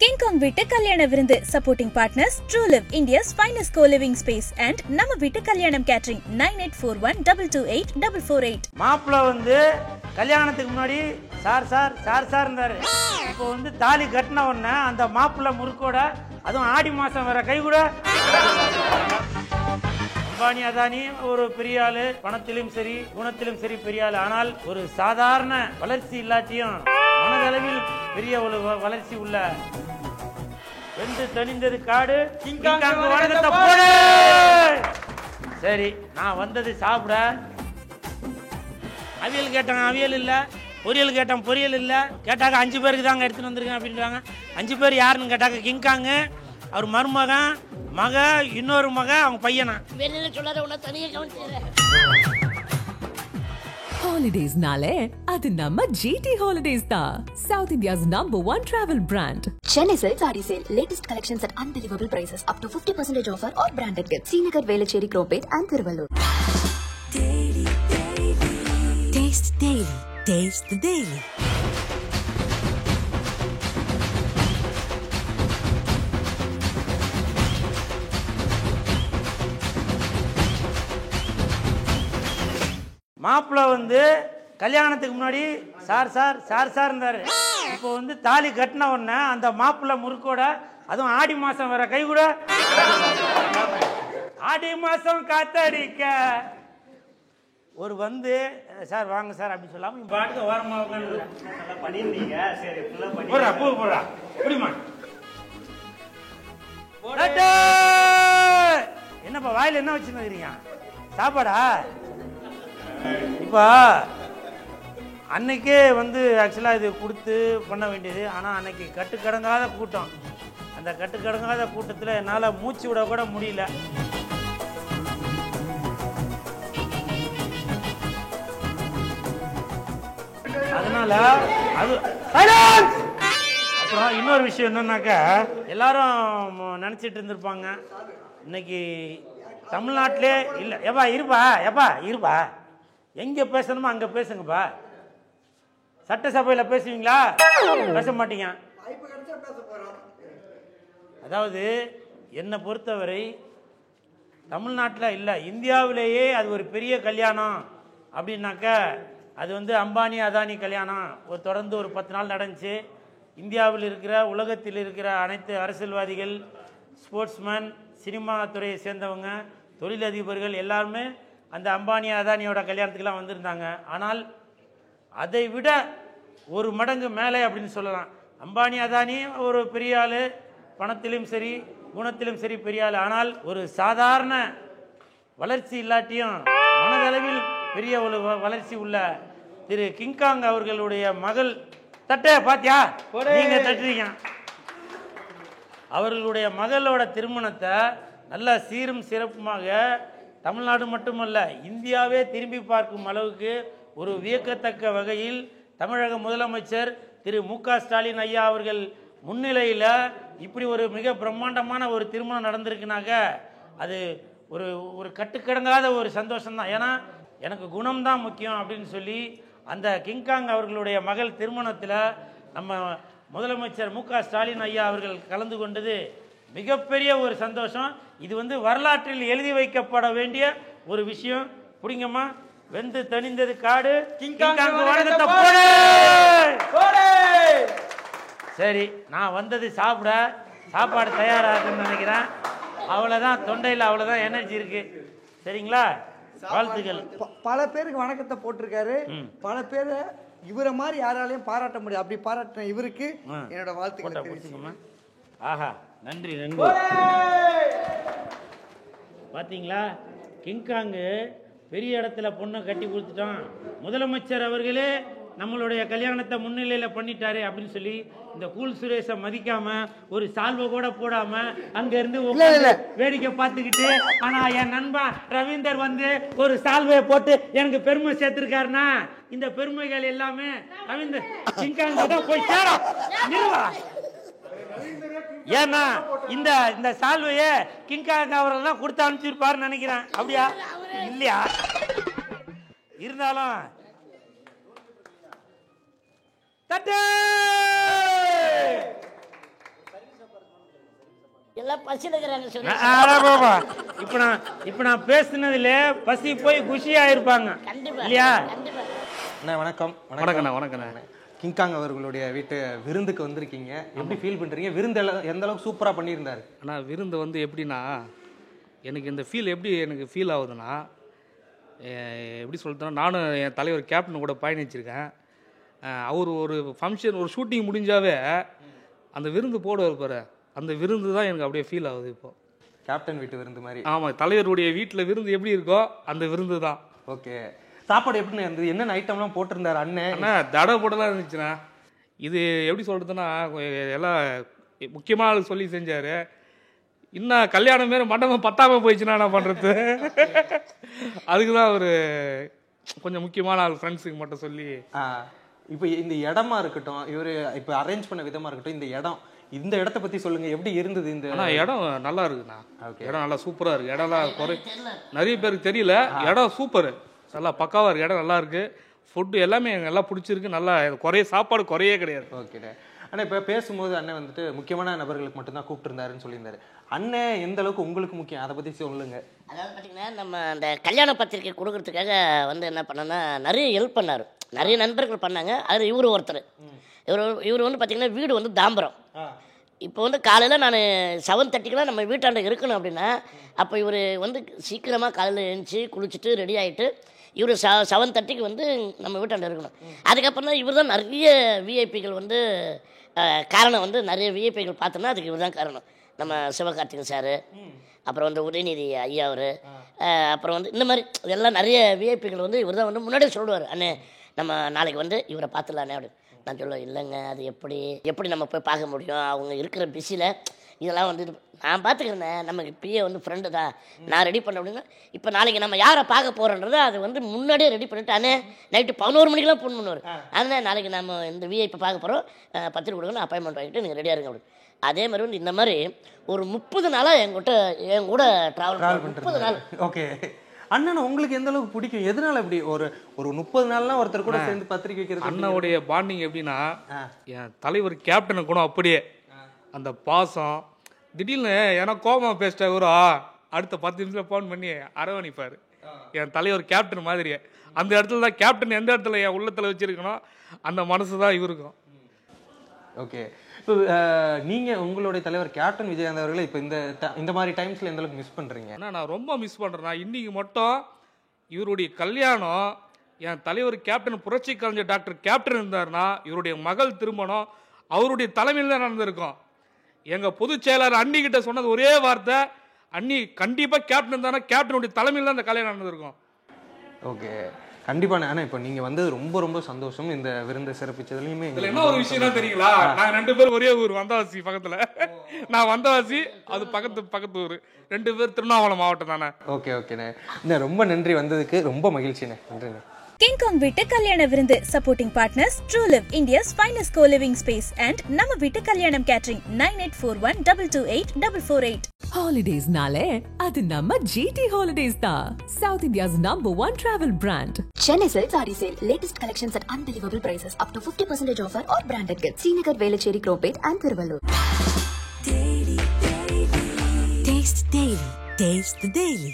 King Kong வீட்டு கல்யாண விருந்து supporting partners TrueLive India's finest co-living space and நம்ம வீட்டு கல்யாணம் catering 9841228448 மாப்பிள்ள வந்து கல்யாணத்துக்கு முன்னாடி சார் இருந்தாரு. இப்போ வந்து தாலி கட்டின உடனே அந்த மாப்பிள்ள முறுக்கோட அதுவும் ஆடி மாசம் வர கை கூட அம்பானி அதானி ஒரு பெரிய ஆளு, பணத்திலும் சரி குணத்திலும் சரி பெரிய ஆளு. ஆனால் ஒரு சாதாரண வளர்ச்சி இல்லாட்டியும் மனதளவில் பெரிய ஒரு வளர்ச்சி உள்ள வெந்து தணிந்தது காடு. சரி, நான் வந்தது சாப்பிட. அவியல் கேட்டாங்க, அவியல் இல்லை. பொரியல் கேட்டான், பொரியல் இல்லை. கேட்டாக்க 5 பேருக்கு தாங்க எடுத்துட்டு வந்திருக்கேன் அப்படின்றாங்க. 5 பேர் யாருன்னு கேட்டாக்க கிங்காங்க, அவர் மருமகன், மக, இன்னொரு மக, அவங்க பையனா. Holidays nale adu namma GT Holidays da, South India's #1 travel brand. Chennai Silk Saree Sale, latest collections at unbelievable prices, up to 50% offer or branded gifts. Srinagar, Velachery, Cropate and Thiruvallur. Taste daily, taste the daily. மாப்பிள்ள வந்து கல்யாணத்துக்கு முன்னாடி sir இருந்தாரு. இப்போ வந்து தாலி கட்டின உடனே அந்த மாப்பிள்ள முறுக்கோட அதுவும் ஆடி மாசம் வர கை கூட ஆடி மாசம் காத்தடிக்க ஒரு வந்து சார் வாங்க சார் அப்படி சொல்லாம பாட்டுக்கு ஓரமா பண்ணிருந்தீங்க. சரி, பூ போடுறா எப்படிமா என்னப்பா வாயில என்ன வச்சுருக்கிறீங்க? சாப்பாடா? இப்போ அன்னைக்கே வந்து ஆக்சுவலாக இது கொடுத்து பண்ண வேண்டியது. ஆனால் அன்னைக்கு கட்டுக்கடங்காத கூட்டம். அந்த கட்டுக்கடங்காத கூட்டத்தில் என்னால் மூச்சு விட கூட முடியல. அதனால அது அப்புறம் இன்னொரு விஷயம் என்னன்னாக்கா, எல்லாரும் நினச்சிட்டு இருந்திருப்பாங்க இன்னைக்கு தமிழ்நாட்டிலே இல்லை. இருப்பா எங்கே பேசணுமோ அங்கே பேசுங்கப்பா. சட்டசபையில் பேசுவீங்களா? பேச மாட்டீங்க. அதாவது என்னை பொறுத்தவரை தமிழ்நாட்டில் இல்லை, இந்தியாவிலேயே அது ஒரு பெரிய கல்யாணம் அப்படின்னாக்க அது வந்து அம்பானி அதானி கல்யாணம். தொடர்ந்து ஒரு 10 நாள் நடந்துச்சு. இந்தியாவில் இருக்கிற உலகத்தில் இருக்கிற அனைத்து அரசியல்வாதிகள், ஸ்போர்ட்ஸ்மேன், சினிமா துறையை சேர்ந்தவங்க, தொழிலதிபர்கள் எல்லாருமே அந்த அம்பானி அதானியோட கல்யாணத்துக்கெல்லாம் வந்திருந்தாங்க. ஆனால் அதை விட ஒரு மடங்கு மேலே அப்படின்னு சொல்லலாம். அம்பானி அதானி ஒரு பெரிய ஆள், பணத்திலும் சரி குணத்திலும் சரி பெரிய ஆள். ஆனால் ஒரு சாதாரண வளர்ச்சி இல்லாட்டியும் மனதளவில் பெரிய ஒரு வளர்ச்சி உள்ள திரு கிங்காங் அவர்களுடைய மகள் தட்ட பாத்தியா நீங்க தட்டுறீங்க. அவர்களுடைய மகளோட திருமணத்தை நல்ல சீரும் சிறப்புமாக தமிழ்நாடு மட்டுமல்ல இந்தியாவே திரும்பி பார்க்கும் அளவுக்கு ஒரு வியக்கத்தக்க வகையில் தமிழக முதலமைச்சர் திரு மு.க. ஸ்டாலின் ஐயா அவர்கள் முன்னிலையில் இப்படி ஒரு மிக பிரம்மாண்டமான ஒரு திருமணம் நடந்திருக்குனாக்க அது ஒரு ஒரு கட்டுக்கடங்காத ஒரு சந்தோஷம்தான். ஏன்னா எனக்கு குணம்தான் முக்கியம் அப்படின்னு சொல்லி அந்த கிங்காங் அவர்களுடைய மகள் திருமணத்தில் நம்ம முதலமைச்சர் மு.க. ஸ்டாலின் ஐயா அவர்கள் கலந்து கொண்டது மிகப்பெரிய ஒரு சந்தோஷம். இது வந்து வரலாற்றில் எழுதி வைக்கப்பட வேண்டிய ஒரு விஷயம். புடிங்கம்மா, வெந்து தணிந்தது காடு. சரி, நான் வந்தது சாப்பிட. சாப்பாடு தயாராகுன்னு நினைக்கிறேன். அவ்வளோதான், தொண்டையில் அவ்வளோதான் எனர்ஜி இருக்கு. சரிங்களா? வாழ்த்துக்கள். பல பேருக்கு வணக்கத்தை போட்டிருக்காரு. பல பேர் இவரை மாதிரி யாராலையும் பாராட்ட முடியாது. அப்படி பாராட்டின இவருக்கு என்னோட வாழ்த்துக்கள். ஆஹா, நன்றி. பார்த்தீங்களா, கிங்காங்கு பெரிய இடத்துல பொண்ணை கட்டி கொடுத்துட்டான். முதலமைச்சர் அவர்களே நம்மளுடைய கல்யாணத்தை முன்னிலையில் பண்ணிட்டாரு அப்படின்னு சொல்லி இந்த கூல் சுரேஷை மதிக்காம ஒரு சால்வை கூட போடாம அங்க இருந்து வேடிக்கை பார்த்துக்கிட்டு, ஆனா என் நண்பன் ரவீந்தர் வந்து ஒரு சால்வையை போட்டு எனக்கு பெருமை சேர்த்திருக்காருன்னா இந்த பெருமைகள் எல்லாமே ரவீந்தர் கிங்காங் தான் போய் சேரும். ஏன்னா இந்த சால்வைய கிங்காங் அவர்கள் தான் கொடுத்து அனுப்பிச்சிருப்பாருன்னு நினைக்கிறேன். அப்படியா இல்லையா? இருந்தாலும் தட்டு எல்லாம் பசியில் இருக்கிறாங்க சொல்லி. இப்போ நான் பேசுனதுல பசி போய் குஷியா இருப்பாங்க இல்லையா? அண்ணா வணக்கம். வணக்கண்ணா. கிங்காங் அவர்களுடைய வீட்டு விருந்துக்கு வந்திருக்கீங்க. எப்படி ஃபீல் பண்றீங்க? விருந்து எந்த அளவுக்கு சூப்பரா பண்ணியிருந்தாரு? ஆனால் விருந்து வந்து எப்படின்னா, எனக்கு இந்த ஃபீல் எப்படி எனக்கு ஃபீல் ஆகுதுன்னா, எப்படி சொல்லிட்டோன்னா, நானும் என் தலைவர் கேப்டன் கூட பயணிச்சிருக்கேன். அவர் ஒரு ஃபங்க்ஷன் ஒரு ஷூட்டிங் முடிஞ்சாவே அந்த விருந்து போடுவார் பாரு, அந்த விருந்து தான் எனக்கு அப்படியே ஃபீல் ஆகுது இப்போ. கேப்டன் வீட்டு விருந்து மாதிரி. ஆமாம், தலைவருடைய வீட்டில் விருந்து எப்படி இருக்கோ அந்த விருந்து தான். ஓகே, சாப்பாடு எப்படி இருந்தது? என்னென்ன ஐட்டம்லாம் போட்டிருந்தாரு அண்ணன்? அண்ணா தடை போடலாம் இருந்துச்சுண்ணா. இது எப்படி சொல்கிறதுன்னா, எல்லாம் முக்கியமாக ஆள் சொல்லி செஞ்சார். இன்னும் கல்யாணம் மாரி மண்டபம் பத்தாமல் போயிடுச்சுன்னா என்ன பண்ணுறது? அதுக்கு தான் ஒரு கொஞ்சம் முக்கியமான ஆள் ஃப்ரெண்ட்ஸுக்கு மட்டும் சொல்லி. இப்போ இந்த இடமா இருக்கட்டும், இவர் இப்போ அரேஞ்ச் பண்ண விதமாக இருக்கட்டும், இந்த இடத்த பற்றி சொல்லுங்கள், எப்படி இருந்தது? இந்த இடம் நல்லா இருக்குண்ணா. இடம் நல்லா சூப்பராக இருக்குது. இடம்லாம் நிறைய பேருக்கு தெரியல. இடம் சூப்பரு, நல்லா பக்காவாக இருக்குது. இடம் நல்லா இருக்குது. ஃபுட்டு எல்லாமே எனக்கு நல்லா பிடிச்சிருக்கு. நல்லா சாப்பாடு குறையே கிடையாது. ஓகே. ஆனால் இப்போ பேசும்போது அண்ணன் வந்துட்டு முக்கியமான நபர்களுக்கு மட்டும்தான் கூப்பிட்டுருந்தாருன்னு சொல்லியிருந்தாரு. அண்ணன் எந்த அளவுக்கு உங்களுக்கு முக்கியம், அதை பற்றி சொல்லுங்க. அதாவது பார்த்தீங்கன்னா, நம்ம அந்த கல்யாண பத்திரிக்கை கொடுக்கறதுக்காக வந்து என்ன பண்ணோன்னா, நிறைய ஹெல்ப் பண்ணார். நிறைய நண்பர்கள் பண்ணாங்க. அதில் இவர் ஒருத்தர். இவர் வந்து பார்த்தீங்கன்னா, வீடு வந்து தாம்பரம். இப்போ வந்து காலையில் நான் 7:30 நம்ம வீட்டாண்ட இருக்கணும் அப்படின்னா, அப்போ இவர் வந்து சீக்கிரமாக காலையில் எழுந்துச்சி குளிச்சுட்டு ரெடி ஆகிட்டு இவர் 7:30 வந்து நம்ம வீட்டாண்ட இருக்கணும். அதுக்கப்புறம் தான் இவர் தான் நிறைய விஐபிகள் வந்து காரணம். வந்து நிறைய விஐபிகள் பார்த்தோன்னா அதுக்கு இவர் தான் காரணம். நம்ம சிவகார்த்திகன் சார், அப்புறம் வந்து உதயநிதி ஐயா அவர், அப்புறம் வந்து இந்த மாதிரி இதெல்லாம் நிறைய விஐபிகள் வந்து இவர் தான் வந்து முன்னாடியே சொல்லுவார், அண்ணே நம்ம நாளைக்கு வந்து இவரை பார்த்துடலாண்ணே அப்படின்னு. நான் சொல்லுவேன், இல்லைங்க அது எப்படி நம்ம போய் பார்க்க முடியும், அவங்க இருக்கிற பிஸியில் இதெல்லாம் வந்து நான் பார்த்துக்கிறேன். நமக்கு இப்பயே வந்து ஃப்ரெண்டு தான், நான் ரெடி பண்ண அப்படின்னா, இப்போ நாளைக்கு நம்ம யாரை பார்க்க போகிறோன்றதை அது வந்து முன்னாடியே ரெடி பண்ணிவிட்டு, நைட்டு 11 மணிக்கெலாம் ஃபோன் பண்ணுவார். அதனால் நாளைக்கு நம்ம இந்த விஐபி பார்க்க போகிறோம், பத்திரிக்கை கொடுக்கணும், அப்பாயின்மெண்ட் வாங்கிட்டு நீங்கள் ரெடியாக இருங்க அப்படின்னு. அதே மாதிரி வந்து இந்த மாதிரி ஒரு 30 நாளாக என் கூட ட்ராவல் 30 நாள். ஓகே, அண்ணன் உங்களுக்கு எந்த அளவுக்கு பிடிக்கும்? எதனால இப்படி ஒரு 30 நாள்லாம் ஒருத்தர் கூட சேர்ந்து பத்திரிக்கை வைக்கிறது? அண்ணனுடைய பாண்டிங் எப்படின்னா, என் தலைவர் கேப்டனு கூட அப்படியே அந்த பாசம். திடீர்னு ஏன்னா கோபம் பேசிட்ட ஒரு அடுத்த 10 நிமிஷம் ஃபோன் பண்ணி அரவணைப்பார். என் தலைவர் கேப்டன் மாதிரியே அந்த இடத்துல தான் கேப்டன் எந்த இடத்துல என் உள்ளத்தில் வச்சிருக்கணும் அந்த மனசு தான் இவருக்கும். ஓகே, இப்போ நீங்கள் உங்களுடைய தலைவர் கேப்டன் விஜயகாந்த் அவர்களை இப்போ இந்த மாதிரி டைம்ஸில் எந்த அளவுக்கு மிஸ் பண்ணுறீங்க? நான் ரொம்ப மிஸ் பண்ணுறேன். நான் இன்றைக்கி மட்டும் இவருடைய கல்யாணம், என் தலைவர் கேப்டன் புரட்சி கலைஞர் டாக்டர் கேப்டன் இருந்தார்னா, இவருடைய மகள் திருமணம் அவருடைய தலைமையில் தான் நடந்திருக்கும். எங்கள் பொதுச் செயலாளர் அண்ணிக்கிட்ட சொன்னது ஒரே வார்த்தை, அண்ணி கண்டிப்பாக கேப்டன் தானே, கேப்டனுடைய தலைமையில் தான் அந்த கல்யாணம் நடந்திருக்கும். ஓகே, கண்டிப்பாக. ஆனால் இப்போ நீங்கள் வந்தது ரொம்ப ரொம்ப சந்தோஷம். இந்த விருந்தை சிறப்பிச்சதுலையுமே என்ன ஒரு விஷயம் தான் தெரியுங்களா, நாங்கள் 2 பேரும் ஒரே ஊர், வந்தவாசி பக்கத்தில். நான் வந்தவாசி, அது பக்கத்து ஊர். 2 பேர் திருவண்ணாமலை மாவட்டம் தானே. ஓகே ஓகேண்ணே, இன்னும் ரொம்ப நன்றி, வந்ததுக்கு ரொம்ப மகிழ்ச்சிண்ணே. நன்றிண்ணே. கிங்காங் வீட்டு கல்யாண விருந்து supporting partners Truliv India's finest co-living space and நம்ம வீட்டு கல்யாணம் கேட்டரிங் 9841228448. ஹாலிடேஸ்னாலே அது நம்ம GT Holidays தான், South India's #1 travel brand. Chennai Silk Saree Sale. Latest collections at unbelievable prices. Up to 50% offer or branded gifts. Srinagar, Velachery, Cropate and Thiruvallur. Taste the Daily.